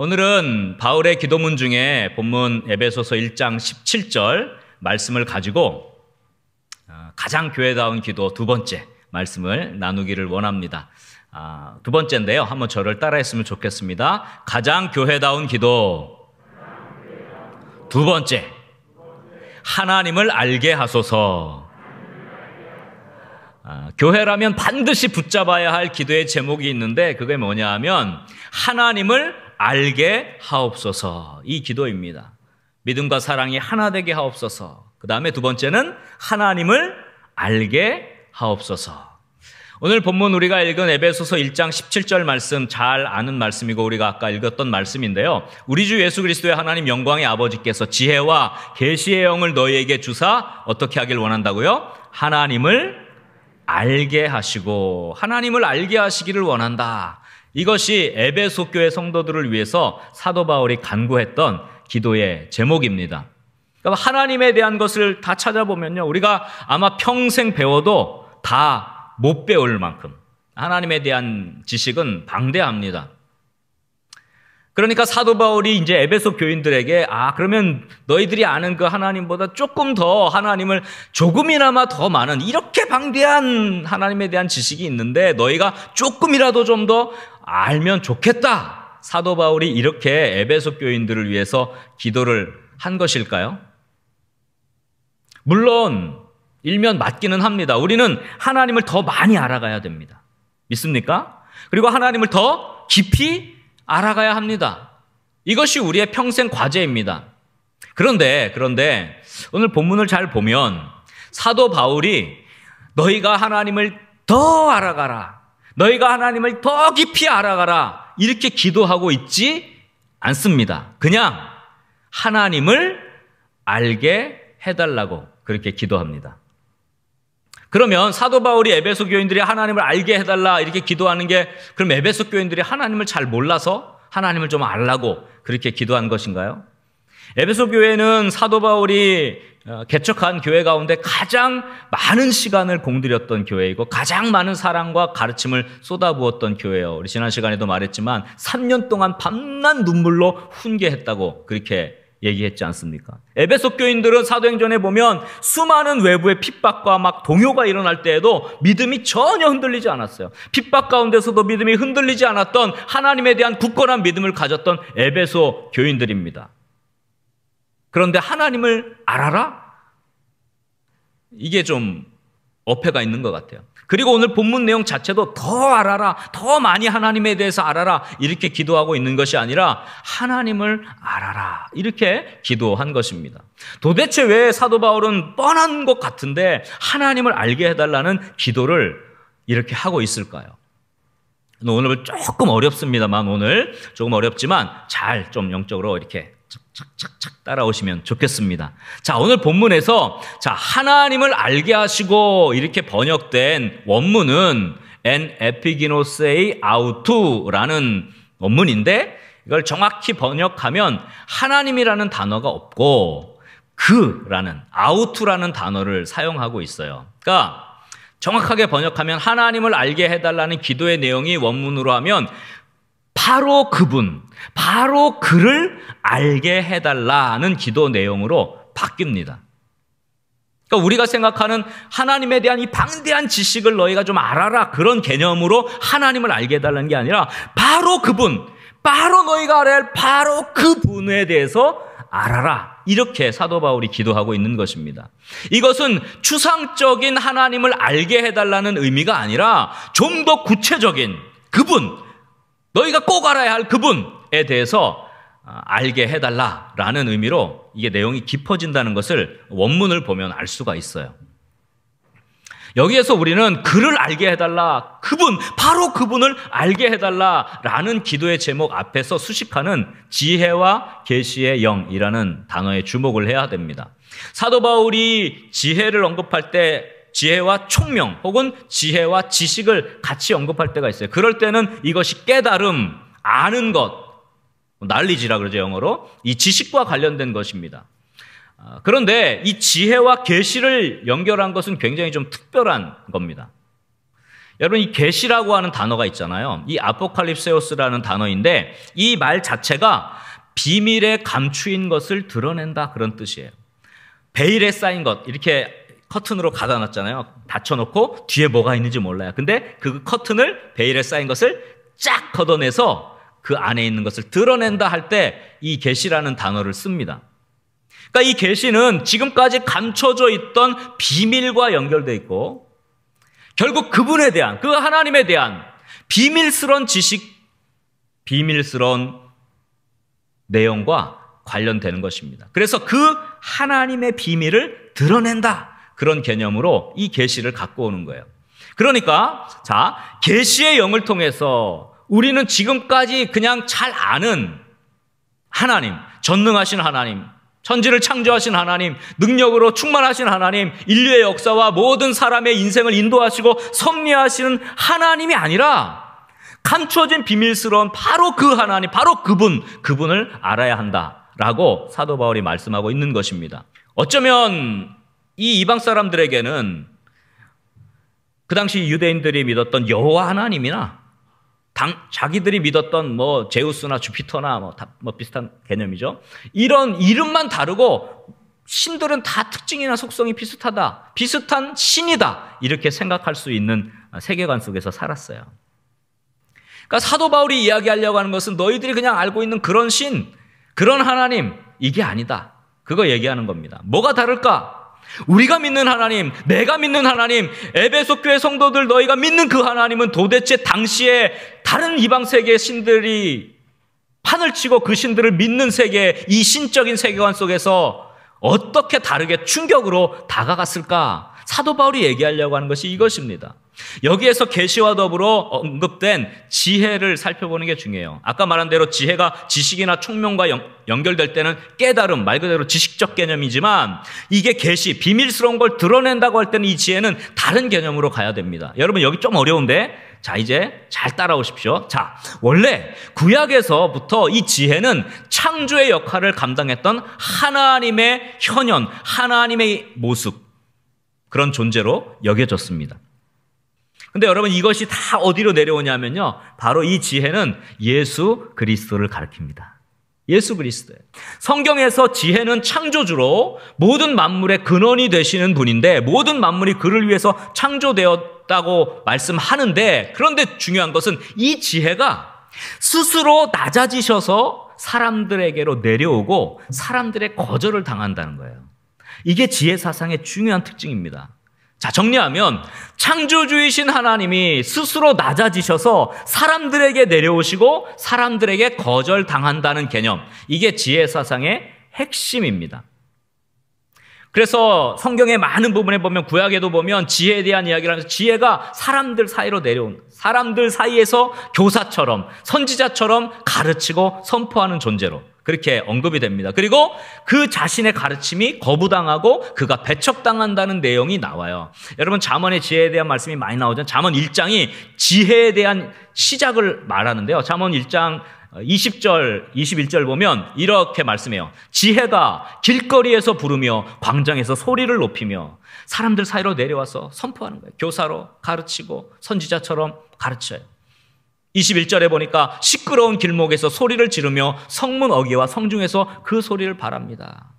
오늘은 바울의 기도문 중에 본문 에베소서 1장 17절 말씀을 가지고 가장 교회다운 기도 두 번째 말씀을 나누기를 원합니다. 두 번째인데요. 한번 저를 따라했으면 좋겠습니다. 가장 교회다운 기도 두 번째, 하나님을 알게 하소서. 교회라면 반드시 붙잡아야 할 기도의 제목이 있는데 그게 뭐냐 하면 하나님을 알게 하옵소서, 이 기도입니다. 믿음과 사랑이 하나 되게 하옵소서. 그 다음에 두 번째는 하나님을 알게 하옵소서. 오늘 본문 우리가 읽은 에베소서 1장 17절 말씀 잘 아는 말씀이고 우리가 아까 읽었던 말씀인데요. 우리 주 예수 그리스도의 하나님 영광의 아버지께서 지혜와 계시의 영을 너희에게 주사 어떻게 하길 원한다고요? 하나님을 알게 하시고 하나님을 알게 하시기를 원한다. 이것이 에베소 교회 성도들을 위해서 사도 바울이 간구했던 기도의 제목입니다. 그러니까 하나님에 대한 것을 다 찾아보면요, 우리가 아마 평생 배워도 다 못 배울 만큼 하나님에 대한 지식은 방대합니다. 그러니까 사도 바울이 이제 에베소 교인들에게 그러면 너희들이 아는 그 하나님보다 조금 더 하나님을 조금이나마 더 많은 이렇게 방대한 하나님에 대한 지식이 있는데 너희가 조금이라도 좀 더 알면 좋겠다. 사도 바울이 이렇게 에베소 교인들을 위해서 기도를 한 것일까요? 물론 일면 맞기는 합니다. 우리는 하나님을 더 많이 알아가야 됩니다. 믿습니까? 그리고 하나님을 더 깊이 알아가야 합니다. 이것이 우리의 평생 과제입니다. 그런데 오늘 본문을 잘 보면 사도 바울이 너희가 하나님을 더 알아가라, 너희가 하나님을 더 깊이 알아가라 이렇게 기도하고 있지 않습니다. 그냥 하나님을 알게 해달라고 그렇게 기도합니다. 그러면 사도 바울이 에베소 교인들이 하나님을 알게 해달라 이렇게 기도하는 게 그럼 에베소 교인들이 하나님을 잘 몰라서 하나님을 좀 알라고 그렇게 기도한 것인가요? 에베소 교회는 사도 바울이 개척한 교회 가운데 가장 많은 시간을 공들였던 교회이고 가장 많은 사랑과 가르침을 쏟아부었던 교회예요. 우리 지난 시간에도 말했지만 3년 동안 밤낮 눈물로 훈계했다고 그렇게 얘기했지 않습니까? 에베소 교인들은 사도행전에 보면 수많은 외부의 핍박과 막 동요가 일어날 때에도 믿음이 전혀 흔들리지 않았어요. 핍박 가운데서도 믿음이 흔들리지 않았던 하나님에 대한 굳건한 믿음을 가졌던 에베소 교인들입니다. 그런데 하나님을 알아라? 이게 좀 어폐가 있는 것 같아요. 그리고 오늘 본문 내용 자체도 더 알아라, 더 많이 하나님에 대해서 알아라 이렇게 기도하고 있는 것이 아니라 하나님을 알아라 이렇게 기도한 것입니다. 도대체 왜 사도 바울은 뻔한 것 같은데 하나님을 알게 해달라는 기도를 이렇게 하고 있을까요? 오늘 조금 어렵습니다만 오늘 조금 어렵지만 잘 좀 영적으로 이렇게 착착착 따라오시면 좋겠습니다. 자, 오늘 본문에서 하나님을 알게 하시고 이렇게 번역된 원문은 en epigenosei autu라는 원문인데 이걸 정확히 번역하면 하나님이라는 단어가 없고 그라는 autu라는 단어를 사용하고 있어요. 그러니까 정확하게 번역하면 하나님을 알게 해달라는 기도의 내용이 원문으로 하면 바로 그분, 바로 그를 알게 해달라는 기도 내용으로 바뀝니다. 그러니까 우리가 생각하는 하나님에 대한 이 방대한 지식을 너희가 좀 알아라 그런 개념으로 하나님을 알게 해달라는 게 아니라 바로 그분, 바로 너희가 알아야 할 바로 그분에 대해서 알아라 이렇게 사도 바울이 기도하고 있는 것입니다. 이것은 추상적인 하나님을 알게 해달라는 의미가 아니라 좀 더 구체적인 그분, 너희가 꼭 알아야 할 그분에 대해서 알게 해달라라는 의미로 이게 내용이 깊어진다는 것을 원문을 보면 알 수가 있어요. 여기에서 우리는 그를 알게 해달라, 그분, 바로 그분을 알게 해달라라는 기도의 제목 앞에서 수식하는 지혜와 계시의 영이라는 단어에 주목을 해야 됩니다. 사도 바울이 지혜를 언급할 때 지혜와 총명 혹은 지혜와 지식을 같이 언급할 때가 있어요. 그럴 때는 이것이 깨달음, 아는 것, knowledge라 그러죠 영어로. 이 지식과 관련된 것입니다. 그런데 이 지혜와 계시를 연결한 것은 굉장히 좀 특별한 겁니다. 여러분, 이 계시라고 하는 단어가 있잖아요. 이 아포칼립세오스라는 단어인데 이 말 자체가 비밀에 감추인 것을 드러낸다, 그런 뜻이에요. 베일에 쌓인 것, 이렇게 커튼으로 가다놨잖아요. 닫혀놓고 뒤에 뭐가 있는지 몰라요. 근데 그 커튼을, 베일에 쌓인 것을 쫙 걷어내서 그 안에 있는 것을 드러낸다 할 때 이 계시라는 단어를 씁니다. 그러니까 이 계시는 지금까지 감춰져 있던 비밀과 연결되어 있고 결국 그분에 대한, 그 하나님에 대한 비밀스러운 지식, 비밀스러운 내용과 관련되는 것입니다. 그래서 그 하나님의 비밀을 드러낸다, 그런 개념으로 이 계시를 갖고 오는 거예요. 그러니까 자, 계시의 영을 통해서 우리는 지금까지 그냥 잘 아는 하나님, 전능하신 하나님, 천지를 창조하신 하나님, 능력으로 충만하신 하나님, 인류의 역사와 모든 사람의 인생을 인도하시고 섭리하시는 하나님이 아니라 감춰진 비밀스러운 바로 그 하나님, 바로 그분을 알아야 한다라고 사도 바울이 말씀하고 있는 것입니다. 어쩌면 이 이방 사람들에게는 그 당시 유대인들이 믿었던 여호와 하나님이나 자기들이 믿었던 뭐 제우스나 주피터나 뭐 비슷한 개념이죠. 이런 이름만 다르고 신들은 다 특징이나 속성이 비슷하다, 비슷한 신이다, 이렇게 생각할 수 있는 세계관 속에서 살았어요. 그러니까 사도 바울이 이야기하려고 하는 것은 너희들이 그냥 알고 있는 그런 신, 그런 하나님, 이게 아니다, 그거 얘기하는 겁니다. 뭐가 다를까? 우리가 믿는 하나님, 내가 믿는 하나님, 에베소 교회 성도들 너희가 믿는 그 하나님은 도대체 당시에 다른 이방 세계의 신들이 판을 치고 그 신들을 믿는 세계, 이 신적인 세계관 속에서 어떻게 다르게 충격으로 다가갔을까? 사도 바울이 얘기하려고 하는 것이 이것입니다. 여기에서 계시와 더불어 언급된 지혜를 살펴보는 게 중요해요. 아까 말한 대로 지혜가 지식이나 총명과 연결될 때는 깨달음, 말 그대로 지식적 개념이지만 이게 계시, 비밀스러운 걸 드러낸다고 할 때는 이 지혜는 다른 개념으로 가야 됩니다. 여러분, 여기 좀 어려운데 자, 이제 잘 따라오십시오. 자, 원래 구약에서부터 이 지혜는 창조의 역할을 감당했던 하나님의 현현, 하나님의 모습, 그런 존재로 여겨졌습니다. 근데 여러분, 이것이 다 어디로 내려오냐면요, 바로 이 지혜는 예수 그리스도를 가리킵니다. 예수 그리스도예요. 성경에서 지혜는 창조주로 모든 만물의 근원이 되시는 분인데 모든 만물이 그를 위해서 창조되었다고 말씀하는데, 그런데 중요한 것은 이 지혜가 스스로 낮아지셔서 사람들에게로 내려오고 사람들의 거절을 당한다는 거예요. 이게 지혜 사상의 중요한 특징입니다. 자, 정리하면 창조주이신 하나님이 스스로 낮아지셔서 사람들에게 내려오시고 사람들에게 거절당한다는 개념, 이게 지혜 사상의 핵심입니다. 그래서 성경의 많은 부분에 보면, 구약에도 보면 지혜에 대한 이야기를 하면서 지혜가 사람들 사이로 내려온, 사람들 사이에서 교사처럼, 선지자처럼 가르치고 선포하는 존재로 그렇게 언급이 됩니다. 그리고 그 자신의 가르침이 거부당하고 그가 배척당한다는 내용이 나와요. 여러분, 잠언의 지혜에 대한 말씀이 많이 나오죠. 잠언 1장이 지혜에 대한 시작을 말하는데요. 잠언 1장 20절, 21절 보면 이렇게 말씀해요. 지혜가 길거리에서 부르며 광장에서 소리를 높이며 사람들 사이로 내려와서 선포하는 거예요. 교사로 가르치고 선지자처럼 가르쳐요. 21절에 보니까 시끄러운 길목에서 소리를 지르며 성문 어귀와 성중에서 그 소리를 바랍니다.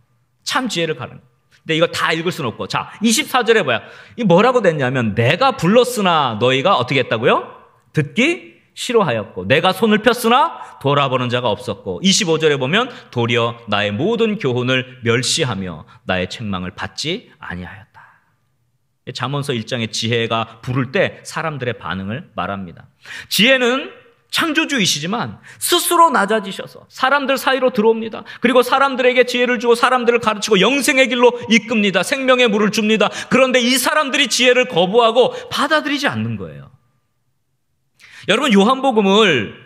참 지혜를 가르는. 근데 이거 다 읽을 수는 없고, 자, 24절에 뭐야? 이 뭐라고 됐냐면, 내가 불렀으나 너희가 어떻게 했다고요? 듣기 싫어하였고, 내가 손을 폈으나 돌아보는 자가 없었고, 25절에 보면 도리어 나의 모든 교훈을 멸시하며 나의 책망을 받지 아니하였다. 잠언서 1장의 지혜가 부를 때 사람들의 반응을 말합니다. 지혜는 창조주이시지만 스스로 낮아지셔서 사람들 사이로 들어옵니다. 그리고 사람들에게 지혜를 주고 사람들을 가르치고 영생의 길로 이끕니다. 생명의 물을 줍니다. 그런데 이 사람들이 지혜를 거부하고 받아들이지 않는 거예요. 여러분, 요한복음을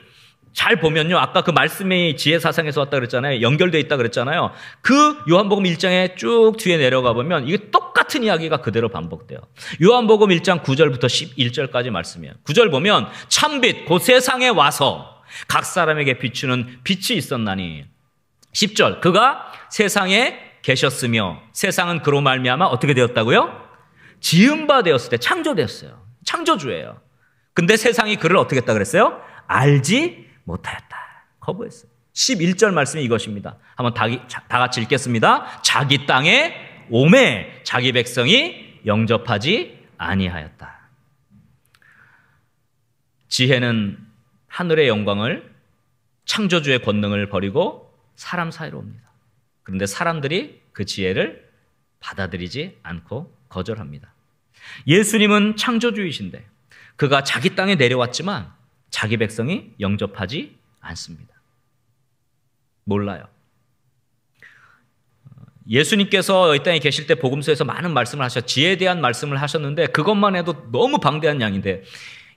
잘 보면요, 아까 그 말씀이 지혜 사상에서 왔다 그랬잖아요. 연결되어 있다 그랬잖아요. 그 요한복음 1장에 쭉 뒤에 내려가 보면 이게 똑같은 이야기가 그대로 반복돼요. 요한복음 1장 9절부터 11절까지 말씀이에요. 9절 보면 참빛 곧 세상에 와서 각 사람에게 비추는 빛이 있었나니, 10절 그가 세상에 계셨으며 세상은 그로 말미암아 어떻게 되었다고요? 지은 바 되었을 때 창조되었어요. 창조주예요. 근데 세상이 그를 어떻게 했다 그랬어요? 알지 못하였다. 거부했어요. 11절 말씀이 이것입니다. 한번 다 같이 읽겠습니다. 자기 땅에 오매 자기 백성이 영접하지 아니하였다. 지혜는 하늘의 영광을, 창조주의 권능을 버리고 사람 사이로 옵니다. 그런데 사람들이 그 지혜를 받아들이지 않고 거절합니다. 예수님은 창조주이신데 그가 자기 땅에 내려왔지만 자기 백성이 영접하지 않습니다. 몰라요. 예수님께서 이 땅에 계실 때 복음서에서 많은 말씀을 지혜에 대한 말씀을 하셨는데 그것만 해도 너무 방대한 양인데,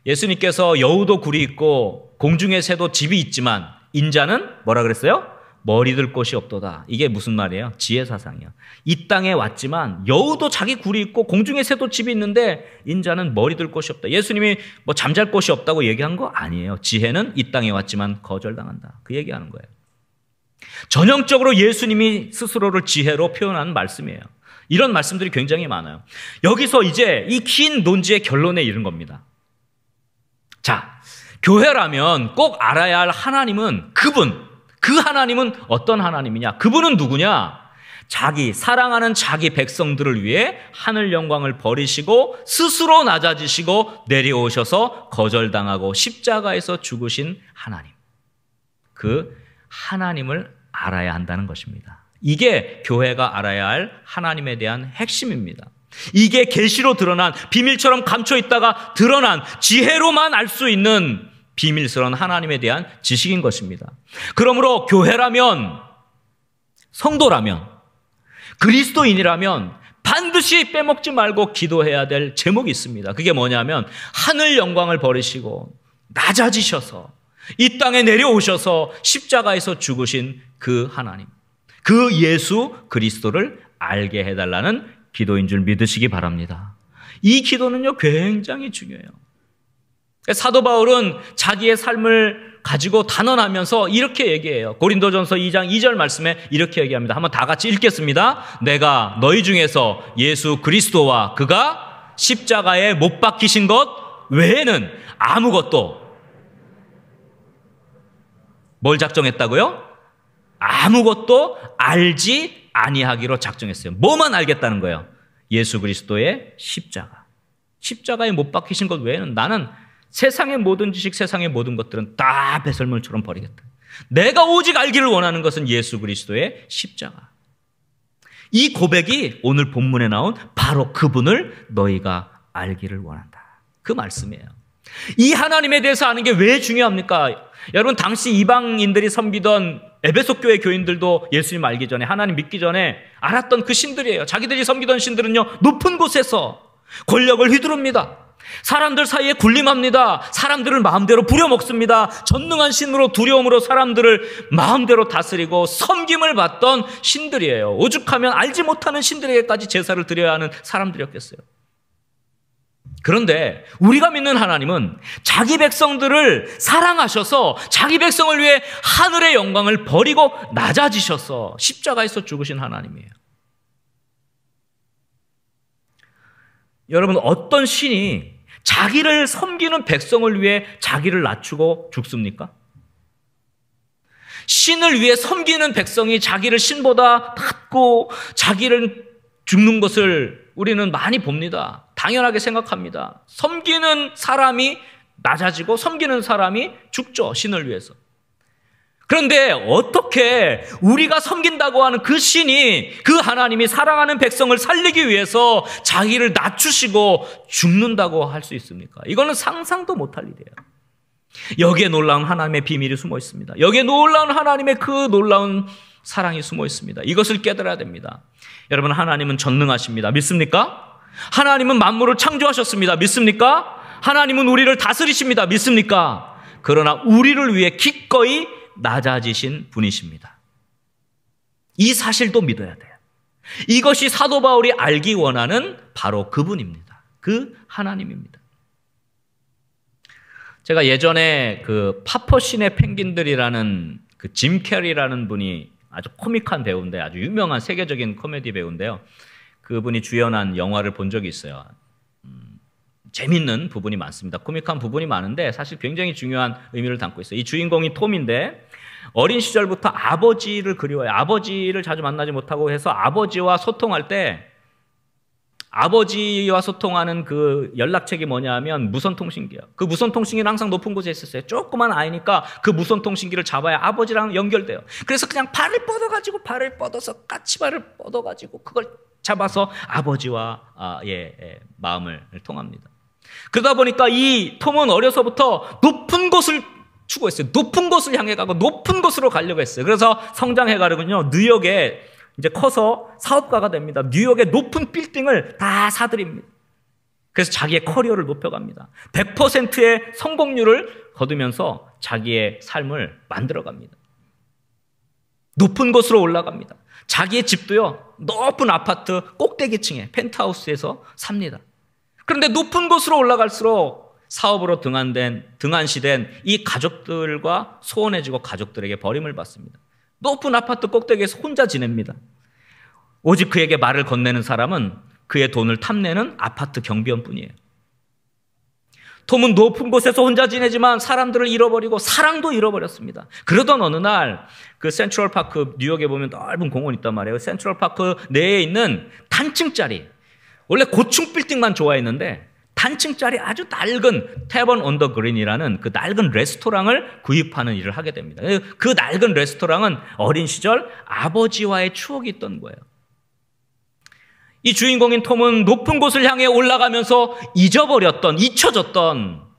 예수님께서 여우도 굴이 있고 공중의 새도 집이 있지만 인자는 뭐라 그랬어요? 머리 들 곳이 없도다. 이게 무슨 말이에요? 지혜 사상이요. 이 땅에 왔지만 여우도 자기 굴이 있고 공중의 새도 집이 있는데 인자는 머리 들 곳이 없다. 예수님이 뭐 잠잘 곳이 없다고 얘기한 거 아니에요. 지혜는 이 땅에 왔지만 거절당한다. 그 얘기하는 거예요. 전형적으로 예수님이 스스로를 지혜로 표현하는 말씀이에요. 이런 말씀들이 굉장히 많아요. 여기서 이제 이 긴 논지의 결론에 이른 겁니다. 자, 교회라면 꼭 알아야 할 하나님은 그 하나님은 어떤 하나님이냐? 그분은 누구냐? 사랑하는 자기 백성들을 위해 하늘 영광을 버리시고 스스로 낮아지시고 내려오셔서 거절당하고 십자가에서 죽으신 하나님. 그 하나님을 알아야 한다는 것입니다. 이게 교회가 알아야 할 하나님에 대한 핵심입니다. 이게 계시로 드러난, 비밀처럼 감춰 있다가 드러난, 지혜로만 알 수 있는 비밀스러운 하나님에 대한 지식인 것입니다. 그러므로 교회라면, 성도라면, 그리스도인이라면 반드시 빼먹지 말고 기도해야 될 제목이 있습니다. 그게 뭐냐면 하늘 영광을 버리시고 낮아지셔서 이 땅에 내려오셔서 십자가에서 죽으신 그 하나님, 그 예수 그리스도를 알게 해달라는 기도인 줄 믿으시기 바랍니다. 이 기도는요 굉장히 중요해요. 사도 바울은 자기의 삶을 가지고 단언하면서 이렇게 얘기해요. 고린도전서 2장 2절 말씀에 이렇게 얘기합니다. 한번 다 같이 읽겠습니다. 내가 너희 중에서 예수 그리스도와 그가 십자가에 못 박히신 것 외에는 아무것도, 뭘 작정했다고요? 아무것도 알지 아니하기로 작정했어요. 뭐만 알겠다는 거예요? 예수 그리스도의 십자가에 못 박히신 것 외에는 나는 세상의 모든 지식, 세상의 모든 것들은 다 배설물처럼 버리겠다. 내가 오직 알기를 원하는 것은 예수 그리스도의 십자가. 이 고백이 오늘 본문에 나온 바로 그분을 너희가 알기를 원한다. 그 말씀이에요. 이 하나님에 대해서 아는 게 왜 중요합니까? 여러분, 당시 이방인들이 섬기던 에베소 교회 교인들도 예수님 알기 전에, 하나님 믿기 전에 알았던 그 신들이에요. 자기들이 섬기던 신들은요, 높은 곳에서 권력을 휘두릅니다. 사람들 사이에 군림합니다. 사람들을 마음대로 부려먹습니다. 전능한 신으로 두려움으로 사람들을 마음대로 다스리고 섬김을 받던 신들이에요. 오죽하면 알지 못하는 신들에게까지 제사를 드려야 하는 사람들이었겠어요. 그런데 우리가 믿는 하나님은 자기 백성들을 사랑하셔서 자기 백성을 위해 하늘의 영광을 버리고 낮아지셔서 십자가에서 죽으신 하나님이에요. 여러분, 어떤 신이 자기를 섬기는 백성을 위해 자기를 낮추고 죽습니까? 신을 위해 섬기는 백성이 자기를 신보다 낮고 자기를 죽는 것을 우리는 많이 봅니다. 당연하게 생각합니다. 섬기는 사람이 낮아지고 섬기는 사람이 죽죠, 신을 위해서. 그런데 어떻게 우리가 섬긴다고 하는 그 신이, 그 하나님이 사랑하는 백성을 살리기 위해서 자기를 낮추시고 죽는다고 할 수 있습니까? 이거는 상상도 못할 일이에요. 여기에 놀라운 하나님의 비밀이 숨어 있습니다. 여기에 놀라운 하나님의 그 놀라운 사랑이 숨어 있습니다. 이것을 깨달아야 됩니다. 여러분, 하나님은 전능하십니다. 믿습니까? 하나님은 만물을 창조하셨습니다. 믿습니까? 하나님은 우리를 다스리십니다. 믿습니까? 그러나 우리를 위해 기꺼이 낮아지신 분이십니다. 이 사실도 믿어야 돼요. 이것이 사도 바울이 알기 원하는 바로 그분입니다. 그 하나님입니다. 제가 예전에 그 파퍼신의 펭귄들이라는 그 짐 캐리라는 분이 아주 코믹한 배우인데, 아주 유명한 세계적인 코미디 배우인데요. 그분이 주연한 영화를 본 적이 있어요. 재밌는 부분이 많습니다. 코믹한 부분이 많은데 사실 굉장히 중요한 의미를 담고 있어요. 이 주인공이 톰인데 어린 시절부터 아버지를 그리워해요. 아버지를 자주 만나지 못하고 해서 아버지와 소통할 때 아버지와 소통하는 그 연락책이 뭐냐 하면 무선통신기예요. 그 무선통신기는 항상 높은 곳에 있었어요. 조그만 아이니까 그 무선통신기를 잡아야 아버지랑 연결돼요. 그래서 그냥 발을 뻗어서 까치발을 뻗어가지고 그걸 잡아서 아버지와 마음을 통합니다. 그러다 보니까 이 톰은 어려서부터 높은 곳을 추구했어요. 높은 곳을 향해 가고 높은 곳으로 가려고 했어요. 그래서 성장해가지고요, 뉴욕에 이제 커서 사업가가 됩니다. 뉴욕의 높은 빌딩을 다 사들입니다. 그래서 자기의 커리어를 높여갑니다. 100%의 성공률을 거두면서 자기의 삶을 만들어갑니다. 높은 곳으로 올라갑니다. 자기의 집도요, 높은 아파트 꼭대기층에 펜트하우스에서 삽니다. 그런데 높은 곳으로 올라갈수록 사업으로 등한시된 이 가족들과 소원해지고 가족들에게 버림을 받습니다. 높은 아파트 꼭대기에서 혼자 지냅니다. 오직 그에게 말을 건네는 사람은 그의 돈을 탐내는 아파트 경비원뿐이에요. 톰은 높은 곳에서 혼자 지내지만 사람들을 잃어버리고 사랑도 잃어버렸습니다. 그러던 어느 날 그 센트럴파크, 뉴욕에 보면 넓은 공원이 있단 말이에요. 센트럴파크 내에 있는 단층짜리, 원래 고층 빌딩만 좋아했는데 단층짜리 아주 낡은 태번 언더 그린이라는 그 낡은 레스토랑을 구입하는 일을 하게 됩니다. 그 낡은 레스토랑은 어린 시절 아버지와의 추억이 있던 거예요. 이 주인공인 톰은 높은 곳을 향해 올라가면서 잊혀졌던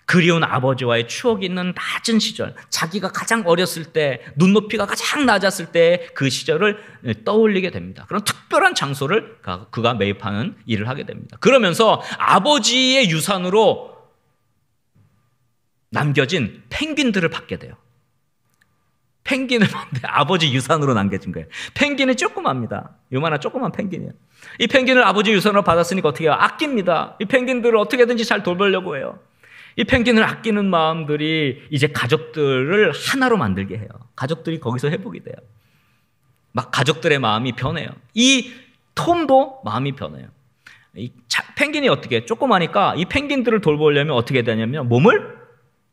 그리운 아버지와의 추억이 있는 낮은 시절, 자기가 가장 어렸을 때, 눈높이가 가장 낮았을 때 그 시절을 떠올리게 됩니다. 그런 특별한 장소를 그가 매입하는 일을 하게 됩니다. 그러면서 아버지의 유산으로 남겨진 펭귄들을 받게 돼요. 펭귄을 받는데 아버지 유산으로 남겨진 거예요. 펭귄은 조그맣니다. 요만한 조그만 펭귄이에요. 이 펭귄을 아버지 유산으로 받았으니까 어떻게 해요? 아낍니다. 이 펭귄들을 어떻게든지 잘 돌보려고 해요. 이 펭귄을 아끼는 마음들이 이제 가족들을 하나로 만들게 해요. 가족들이 거기서 회복이 돼요. 막 가족들의 마음이 변해요. 이 톰도 마음이 변해요. 이 펭귄이 어떻게 해요? 조그마니까 이 펭귄들을 돌보려면 어떻게 되냐면 몸을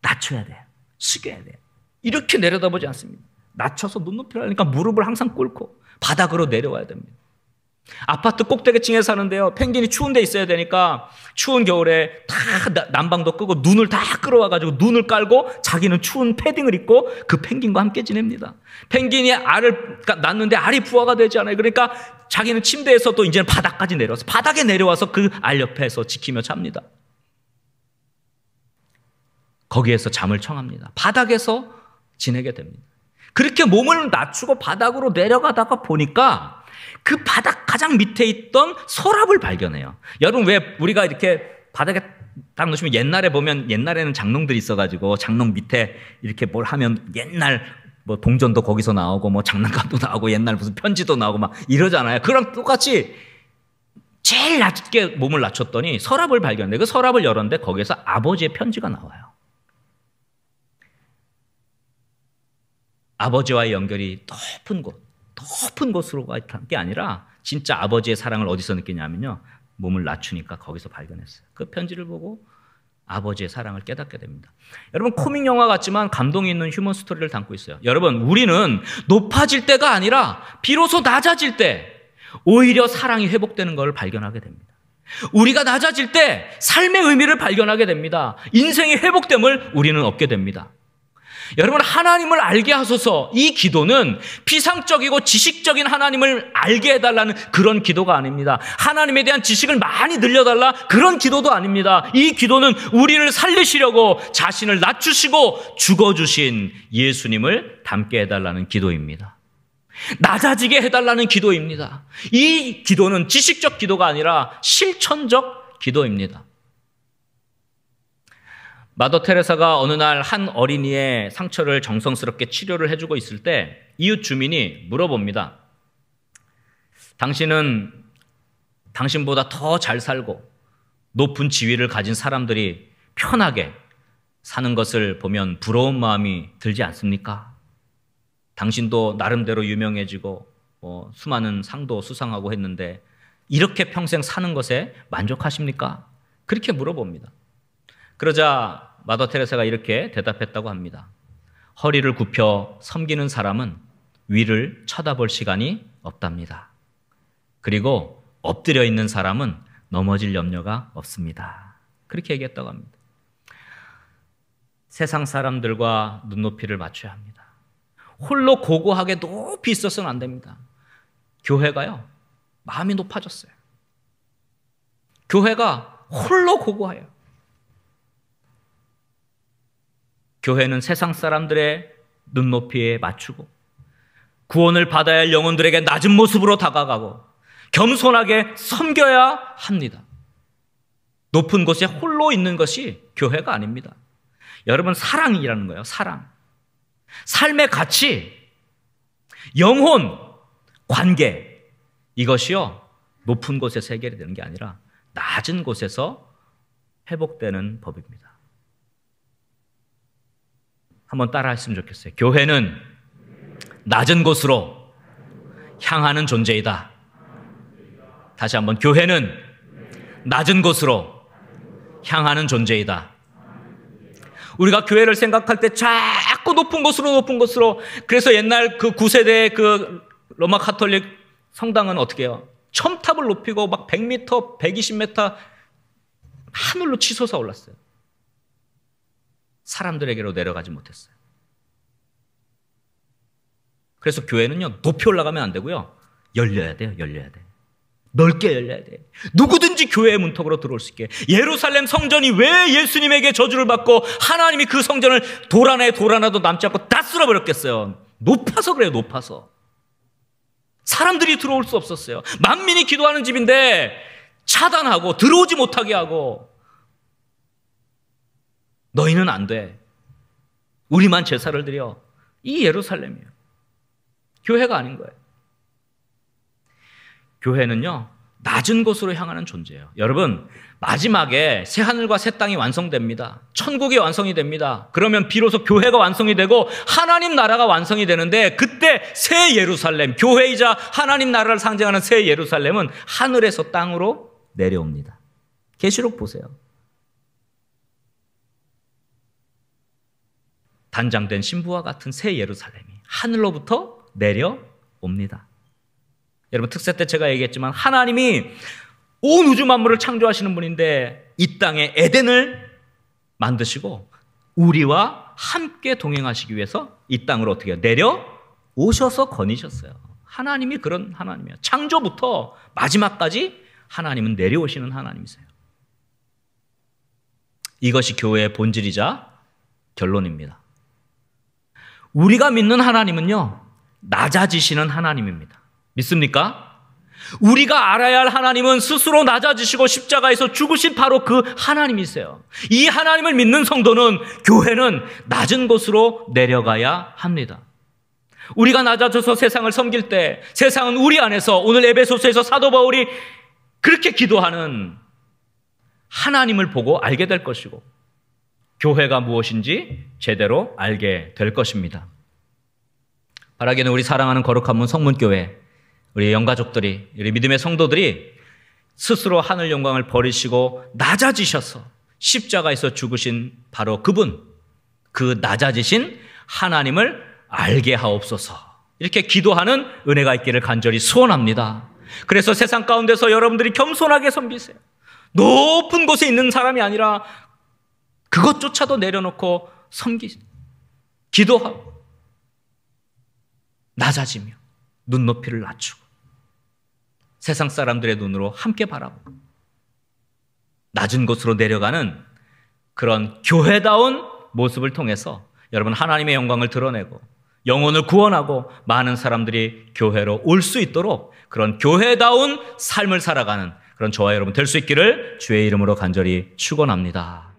낮춰야 돼요. 숙여야 돼요. 이렇게 내려다보지 않습니다. 낮춰서 눈높이를 하니까 무릎을 항상 꿇고 바닥으로 내려와야 됩니다. 아파트 꼭대기층에 사는데요, 펭귄이 추운 데 있어야 되니까 추운 겨울에 다 난방도 끄고 눈을 다 끌어와가지고 눈을 깔고 자기는 추운 패딩을 입고 그 펭귄과 함께 지냅니다. 펭귄이 알을 낳는데 알이 부화가 되지 않아요. 그러니까 자기는 침대에서 또 이제는 바닥까지 내려와서 바닥에 내려와서 그 알 옆에서 지키며 잡니다. 거기에서 잠을 청합니다. 바닥에서 지내게 됩니다. 그렇게 몸을 낮추고 바닥으로 내려가다가 보니까 그 바닥 가장 밑에 있던 서랍을 발견해요. 여러분, 왜 우리가 이렇게 바닥에 딱 놓으시면 옛날에는 장롱들이 있어가지고 장롱 밑에 이렇게 뭘 하면 옛날 뭐 동전도 거기서 나오고 뭐 장난감도 나오고 옛날 무슨 편지도 나오고 막 이러잖아요. 그랑 똑같이 제일 낮게 몸을 낮췄더니 서랍을 발견해. 그 서랍을 열었는데 거기에서 아버지의 편지가 나와요. 아버지와의 연결이 높은 곳으로 간 게 아니라 진짜 아버지의 사랑을 어디서 느끼냐면요, 몸을 낮추니까 거기서 발견했어요. 그 편지를 보고 아버지의 사랑을 깨닫게 됩니다. 여러분, 코믹 영화 같지만 감동이 있는 휴먼 스토리를 담고 있어요. 여러분, 우리는 높아질 때가 아니라 비로소 낮아질 때 오히려 사랑이 회복되는 것을 발견하게 됩니다. 우리가 낮아질 때 삶의 의미를 발견하게 됩니다. 인생의 회복됨을 우리는 얻게 됩니다. 여러분, 하나님을 알게 하소서, 이 기도는 피상적이고 지식적인 하나님을 알게 해달라는 그런 기도가 아닙니다. 하나님에 대한 지식을 많이 늘려달라, 그런 기도도 아닙니다. 이 기도는 우리를 살리시려고 자신을 낮추시고 죽어주신 예수님을 닮게 해달라는 기도입니다. 낮아지게 해달라는 기도입니다. 이 기도는 지식적 기도가 아니라 실천적 기도입니다. 마더 테레사가 어느 날 한 어린이의 상처를 정성스럽게 치료를 해주고 있을 때 이웃 주민이 물어봅니다. 당신은 당신보다 더 잘 살고 높은 지위를 가진 사람들이 편하게 사는 것을 보면 부러운 마음이 들지 않습니까? 당신도 나름대로 유명해지고 수많은 상도 수상하고 했는데 이렇게 평생 사는 것에 만족하십니까? 그렇게 물어봅니다. 그러자 마더 테레사가 이렇게 대답했다고 합니다. 허리를 굽혀 섬기는 사람은 위를 쳐다볼 시간이 없답니다. 그리고 엎드려 있는 사람은 넘어질 염려가 없습니다. 그렇게 얘기했다고 합니다. 세상 사람들과 눈높이를 맞춰야 합니다. 홀로 고고하게 높이 있어서는 안 됩니다. 교회가요, 마음이 높아졌어요. 교회가 홀로 고고해요. 교회는 세상 사람들의 눈높이에 맞추고 구원을 받아야 할 영혼들에게 낮은 모습으로 다가가고 겸손하게 섬겨야 합니다. 높은 곳에 홀로 있는 것이 교회가 아닙니다. 여러분, 사랑이라는 거예요. 사랑. 삶의 가치, 영혼, 관계, 이것이요, 높은 곳에서 해결이 되는 게 아니라 낮은 곳에서 회복되는 법입니다. 한번 따라 했으면 좋겠어요. 교회는 낮은 곳으로 향하는 존재이다. 다시 한번, 교회는 낮은 곳으로 향하는 존재이다. 우리가 교회를 생각할 때 자꾸 높은 곳으로. 그래서 옛날 그 9세대 그 로마 가톨릭 성당은 어떻게 해요? 첨탑을 높이고 막 100m, 120m 하늘로 치솟아 올랐어요. 사람들에게로 내려가지 못했어요. 그래서 교회는요, 높이 올라가면 안 되고요, 열려야 돼요. 넓게 열려야 돼. 누구든지 교회의 문턱으로 들어올 수 있게. 예루살렘 성전이 왜 예수님에게 저주를 받고 하나님이 그 성전을 돌아나도 남지 않고 다 쓸어버렸겠어요? 높아서 그래요. 높아서. 사람들이 들어올 수 없었어요. 만민이 기도하는 집인데 차단하고 들어오지 못하게 하고, 너희는 안 돼, 우리만 제사를 드려. 이 예루살렘이에요. 교회가 아닌 거예요. 교회는요, 낮은 곳으로 향하는 존재예요. 여러분, 마지막에 새하늘과 새 땅이 완성됩니다. 천국이 완성이 됩니다. 그러면 비로소 교회가 완성이 되고 하나님 나라가 완성이 되는데, 그때 새 예루살렘, 교회이자 하나님 나라를 상징하는 새 예루살렘은 하늘에서 땅으로 내려옵니다. 계시록 보세요. 단장된 신부와 같은 새 예루살렘이 하늘로부터 내려옵니다. 여러분, 특세 때 제가 얘기했지만 하나님이 온 우주 만물을 창조하시는 분인데 이 땅에 에덴을 만드시고 우리와 함께 동행하시기 위해서 이 땅으로 어떻게 내려오셔서 거니셨어요. 하나님이 그런 하나님이에요. 창조부터 마지막까지 하나님은 내려오시는 하나님이세요. 이것이 교회의 본질이자 결론입니다. 우리가 믿는 하나님은요, 낮아지시는 하나님입니다. 믿습니까? 우리가 알아야 할 하나님은 스스로 낮아지시고 십자가에서 죽으신 바로 그 하나님이세요. 이 하나님을 믿는 성도는, 교회는 낮은 곳으로 내려가야 합니다. 우리가 낮아져서 세상을 섬길 때 세상은 우리 안에서, 오늘 에베소서에서 사도 바울이 그렇게 기도하는 하나님을 보고 알게 될 것이고, 교회가 무엇인지 제대로 알게 될 것입니다. 바라기는 우리 사랑하는 거룩한 문 성문교회, 우리 영가족들이, 우리 믿음의 성도들이 스스로 하늘 영광을 버리시고 낮아지셔서 십자가에서 죽으신 바로 그분, 그 낮아지신 하나님을 알게 하옵소서, 이렇게 기도하는 은혜가 있기를 간절히 소원합니다. 그래서 세상 가운데서 여러분들이 겸손하게 섬기세요. 높은 곳에 있는 사람이 아니라 그것조차도 내려놓고 기도하고 낮아지며 눈높이를 낮추고 세상 사람들의 눈으로 함께 바라보고 낮은 곳으로 내려가는 그런 교회다운 모습을 통해서 여러분, 하나님의 영광을 드러내고 영혼을 구원하고 많은 사람들이 교회로 올 수 있도록 그런 교회다운 삶을 살아가는 그런 저와 여러분 될 수 있기를 주의 이름으로 간절히 축원합니다.